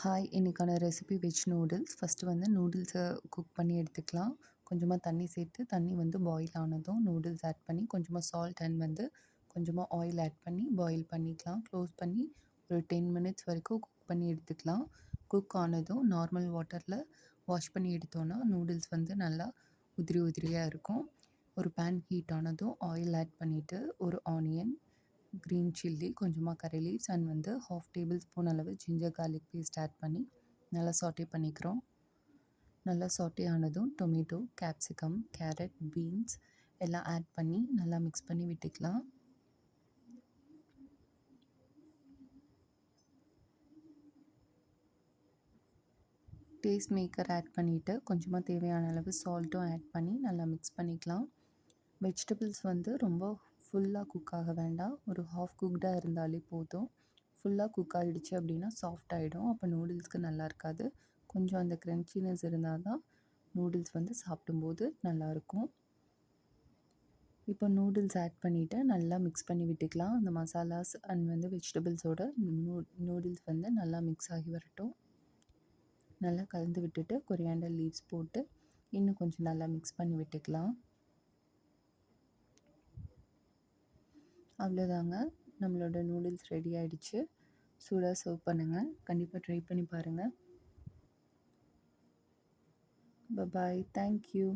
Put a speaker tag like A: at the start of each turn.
A: Hi! இன்னைக்கான recipe veg noodles. First வந்து நூடுல்ஸை cook பண்ணி எடுத்துக்கலாம். கொஞ்சமாக தண்ணி சேர்த்து, தண்ணி வந்து பாயில் ஆனதும் நூடுல்ஸ் ஆட் பண்ணி, கொஞ்சமாக சால்ட் அண்ட் வந்து கொஞ்சமாக ஆயில் ஆட் பண்ணி பாயில் பண்ணிக்கலாம். க்ளோஸ் பண்ணி ஒரு 10 மினிட்ஸ் வரைக்கும் குக் பண்ணி எடுத்துக்கலாம். குக் ஆனதும் நார்மல் வாட்டரில் வாஷ் பண்ணி எடுத்தோன்னா நூடுல்ஸ் வந்து நல்லா உதிரி உதிரியாக இருக்கும். ஒரு பேன் ஹீட் ஆனதும் ஆயில் ஆட் பண்ணிவிட்டு, ஒரு ஆனியன், க்ரீன் சில்லி, கொஞ்சமாக கரி லீவ்ஸ் அண்ட் வந்து 1/2 டேபிள் ஸ்பூன் அளவு ஜிஞ்சர் கார்லிக் பேஸ்ட் ஆட் பண்ணி நல்லா சாட்டே பண்ணிக்கிறோம். நல்லா சாட்டே ஆனதும் டொமேட்டோ, கேப்சிகம், கேரட், பீன்ஸ் எல்லாம் ஆட் பண்ணி நல்லா மிக்ஸ் பண்ணி விட்டுக்கலாம். டேஸ்ட் மேக்கர் ஆட் பண்ணிவிட்டு கொஞ்சமாக தேவையான அளவு சால்ட்டும் ஆட் பண்ணி நல்லா மிக்ஸ் பண்ணிக்கலாம். வெஜிடபிள்ஸ் வந்து ரொம்ப ஃபுல்லாக குக் ஆக வேண்டாம். ஒரு ஹாஃப் குக்டாக இருந்தாலே போதும். ஃபுல்லாக குக் ஆகிடுச்சு அப்படின்னா சாஃப்ட் ஆகிடும். அப்போ நூடுல்ஸ்க்கு நல்லா இருக்காது. கொஞ்சம் அந்த க்ரன்ச்சினஸ் இருந்தால் தான் நூடுல்ஸ் வந்து சாப்பிடும்போது நல்லாயிருக்கும். இப்போ நூடுல்ஸ் ஆட் பண்ணிவிட்டு நல்லா மிக்ஸ் பண்ணி விட்டுக்கலாம். அந்த மசாலாஸ் அண்ட் வந்து வெஜிடபிள்ஸோட நூடுல்ஸ் வந்து நல்லா மிக்ஸ் ஆகி வரட்டும். நல்லா கலந்து விட்டுட்டு கொரியாண்டர் லீவ்ஸ் போட்டு இன்னும் கொஞ்சம் நல்லா மிக்ஸ் பண்ணி விட்டுக்கலாம். அவ்வளோதாங்க, நம்மளோட நூடுல்ஸ் ரெடி ஆகிடுச்சு. சூடாக சர்வ் பண்ணுங்கள். கண்டிப்பாக ட்ரை பண்ணி பாருங்கள். பாய். தேங்க்யூ.